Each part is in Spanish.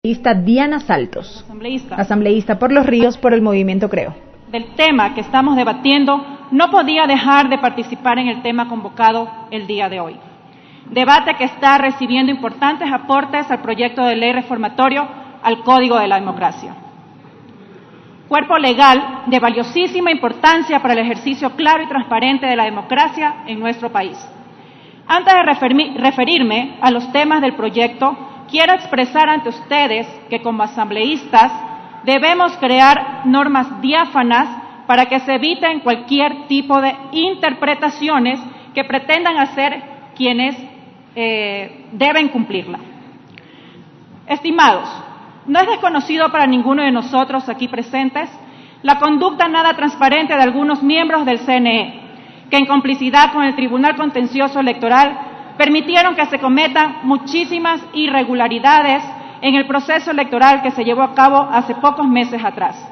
Diana Saltos, asambleísta por Los Ríos por el Movimiento Creo. Del tema que estamos debatiendo, no podía dejar de participar en el tema convocado el día de hoy. Debate que está recibiendo importantes aportes al proyecto de ley reformatorio al Código de la Democracia. Cuerpo legal de valiosísima importancia para el ejercicio claro y transparente de la democracia en nuestro país. Antes de referirme a los temas del proyecto, quiero expresar ante ustedes que como asambleístas debemos crear normas diáfanas para que se eviten cualquier tipo de interpretaciones que pretendan hacer quienes deben cumplirla. Estimados, no es desconocido para ninguno de nosotros aquí presentes la conducta nada transparente de algunos miembros del CNE, que en complicidad con el Tribunal Contencioso Electoral permitieron que se cometan muchísimas irregularidades en el proceso electoral que se llevó a cabo hace pocos meses atrás.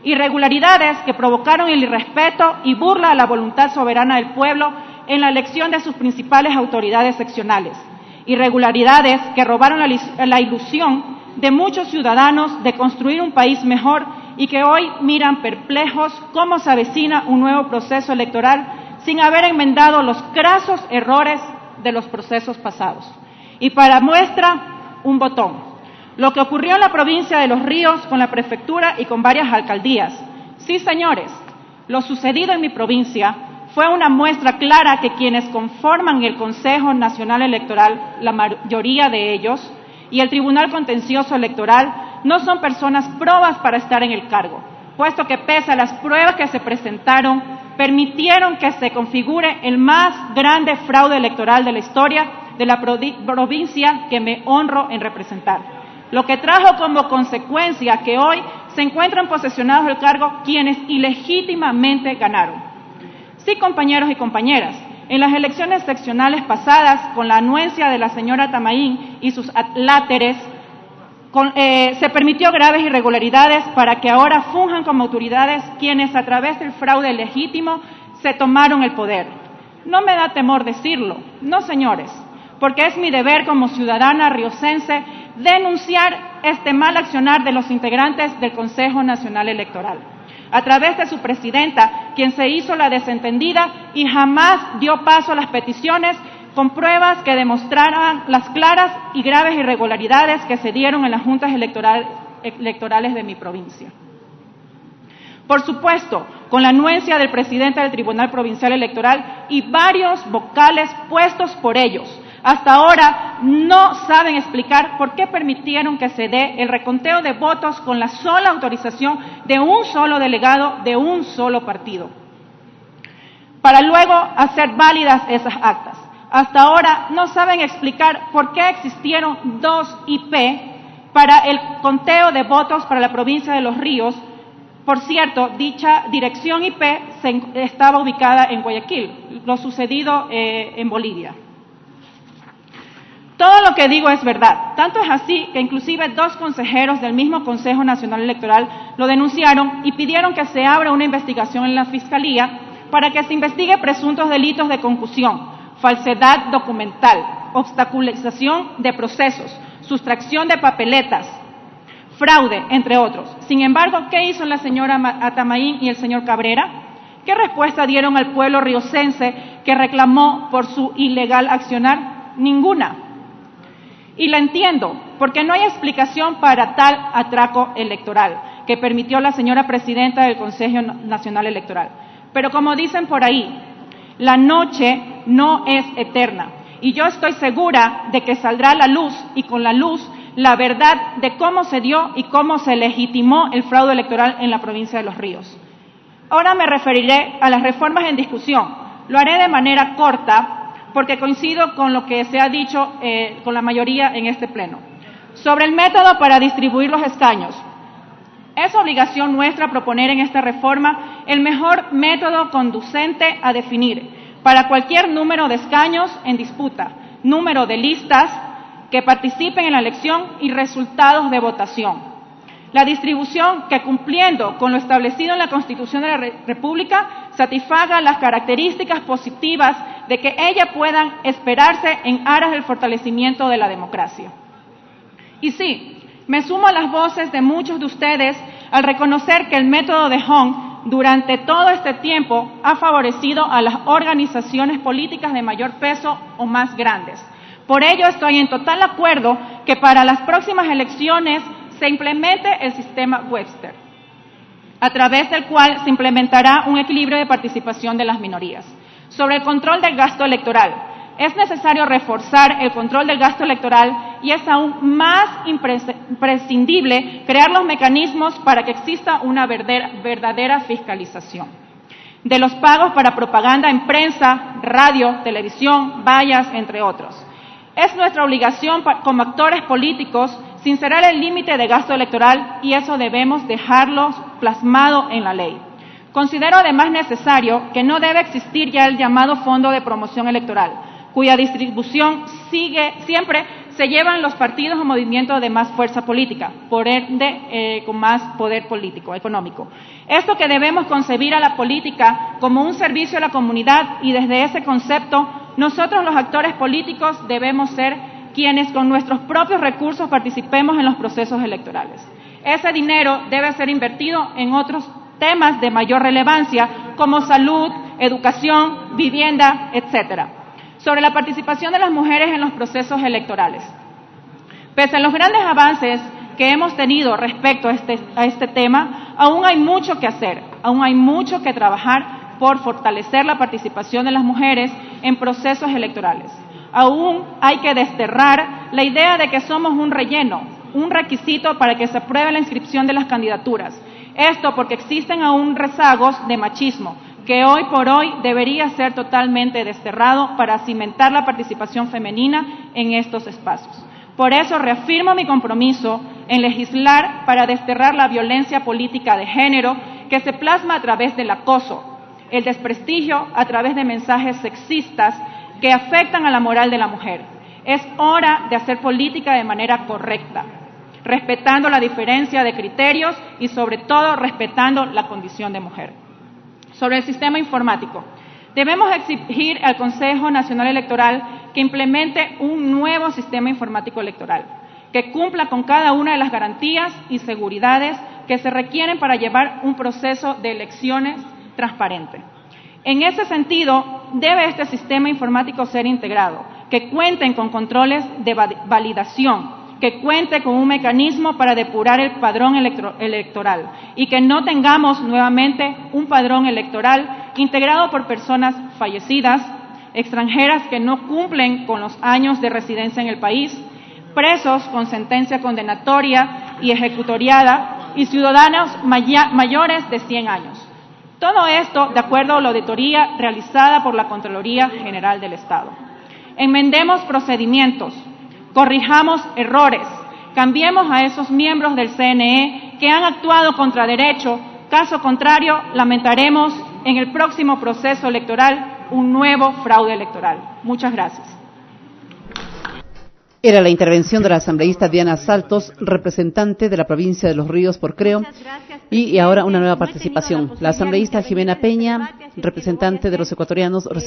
Irregularidades que provocaron el irrespeto y burla a la voluntad soberana del pueblo en la elección de sus principales autoridades seccionales. Irregularidades que robaron la ilusión de muchos ciudadanos de construir un país mejor y que hoy miran perplejos cómo se avecina un nuevo proceso electoral sin haber enmendado los crasos errores de los procesos pasados. Y para muestra, un botón. Lo que ocurrió en la provincia de Los Ríos con la prefectura y con varias alcaldías. Sí, señores, lo sucedido en mi provincia fue una muestra clara que quienes conforman el Consejo Nacional Electoral, la mayoría de ellos, y el Tribunal Contencioso Electoral no son personas probas para estar en el cargo, puesto que pese a las pruebas que se presentaron, permitieron que se configure el más grande fraude electoral de la historia de la provincia que me honro en representar, lo que trajo como consecuencia que hoy se encuentran posesionados del cargo quienes ilegítimamente ganaron. Sí, compañeros y compañeras, en las elecciones seccionales pasadas, con la anuencia de la señora Tamaín y sus adláteres, se permitió graves irregularidades para que ahora funjan como autoridades quienes a través del fraude legítimo se tomaron el poder. No me da temor decirlo, no señores, porque es mi deber como ciudadana riocense denunciar este mal accionar de los integrantes del Consejo Nacional Electoral, a través de su presidenta, quien se hizo la desentendida y jamás dio paso a las peticiones con pruebas que demostraran las claras y graves irregularidades que se dieron en las juntas electorales de mi provincia. Por supuesto, con la anuencia del presidente del Tribunal Provincial Electoral y varios vocales puestos por ellos, hasta ahora no saben explicar por qué permitieron que se dé el reconteo de votos con la sola autorización de un solo delegado de un solo partido, para luego hacer válidas esas actas. Hasta ahora no saben explicar por qué existieron dos IP para el conteo de votos para la provincia de Los Ríos. Por cierto, dicha dirección IP estaba ubicada en Guayaquil, lo sucedido en Bolivia. Todo lo que digo es verdad, tanto es así que inclusive dos consejeros del mismo Consejo Nacional Electoral lo denunciaron y pidieron que se abra una investigación en la Fiscalía para que se investigue presuntos delitos de concusión, falsedad documental, obstaculización de procesos, sustracción de papeletas, fraude, entre otros. Sin embargo, ¿qué hizo la señora Atamaín y el señor Cabrera? ¿Qué respuesta dieron al pueblo riocense que reclamó por su ilegal accionar? Ninguna. Y la entiendo, porque no hay explicación para tal atraco electoral que permitió la señora presidenta del Consejo Nacional Electoral. Pero como dicen por ahí, la noche no es eterna y yo estoy segura de que saldrá a la luz y con la luz la verdad de cómo se dio y cómo se legitimó el fraude electoral en la provincia de Los Ríos. Ahora me referiré a las reformas en discusión. Lo haré de manera corta porque coincido con lo que se ha dicho con la mayoría en este pleno. Sobre el método para distribuir los escaños. Es obligación nuestra proponer en esta reforma el mejor método conducente a definir para cualquier número de escaños en disputa, número de listas que participen en la elección y resultados de votación. La distribución que, cumpliendo con lo establecido en la Constitución de la República, satisfaga las características positivas de que ellas puedan esperarse en aras del fortalecimiento de la democracia. Y sí, Me sumo a las voces de muchos de ustedes al reconocer que el método de Hong durante todo este tiempo ha favorecido a las organizaciones políticas de mayor peso o más grandes. Por ello estoy en total acuerdo que para las próximas elecciones se implemente el sistema Webster, a través del cual se implementará un equilibrio de participación de las minorías. Sobre el control del gasto electoral, es necesario reforzar el control del gasto electoral y es aún más imprescindible crear los mecanismos para que exista una verdadera fiscalización de los pagos para propaganda en prensa, radio, televisión, vallas, entre otros. Es nuestra obligación como actores políticos sincerar el límite de gasto electoral y eso debemos dejarlo plasmado en la ley. Considero además necesario que no debe existir ya el llamado Fondo de Promoción Electoral, cuya distribución siempre se llevan los partidos o movimientos de más fuerza política, por ende con más poder político, económico. Esto que debemos concebir a la política como un servicio a la comunidad y desde ese concepto nosotros los actores políticos debemos ser quienes con nuestros propios recursos participemos en los procesos electorales. Ese dinero debe ser invertido en otros temas de mayor relevancia como salud, educación, vivienda, etcétera. Sobre la participación de las mujeres en los procesos electorales. Pese a los grandes avances que hemos tenido respecto a este tema, aún hay mucho que hacer, aún hay mucho que trabajar por fortalecer la participación de las mujeres en procesos electorales. Aún hay que desterrar la idea de que somos un relleno, un requisito para que se apruebe la inscripción de las candidaturas. Esto porque existen aún rezagos de machismo, que hoy por hoy debería ser totalmente desterrado para cimentar la participación femenina en estos espacios. Por eso reafirmo mi compromiso en legislar para desterrar la violencia política de género que se plasma a través del acoso, el desprestigio a través de mensajes sexistas que afectan a la moral de la mujer. Es hora de hacer política de manera correcta, respetando la diferencia de criterios y sobre todo respetando la condición de mujer. Sobre el sistema informático, debemos exigir al Consejo Nacional Electoral que implemente un nuevo sistema informático electoral, que cumpla con cada una de las garantías y seguridades que se requieren para llevar un proceso de elecciones transparente. En ese sentido, debe este sistema informático ser integrado, que cuenten con controles de validación, que cuente con un mecanismo para depurar el padrón electoral y que no tengamos nuevamente un padrón electoral integrado por personas fallecidas, extranjeras que no cumplen con los años de residencia en el país, presos con sentencia condenatoria y ejecutoriada y ciudadanos mayores de 100 años. Todo esto de acuerdo a la auditoría realizada por la Contraloría General del Estado. Enmendemos procedimientos, corrijamos errores, cambiemos a esos miembros del CNE que han actuado contra derecho. Caso contrario, lamentaremos en el próximo proceso electoral un nuevo fraude electoral. Muchas gracias. Era la intervención de la asambleísta Diana Saltos, representante de la provincia de Los Ríos por Creo, y ahora una nueva participación. La asambleísta Jimena Peña, representante de los ecuatorianos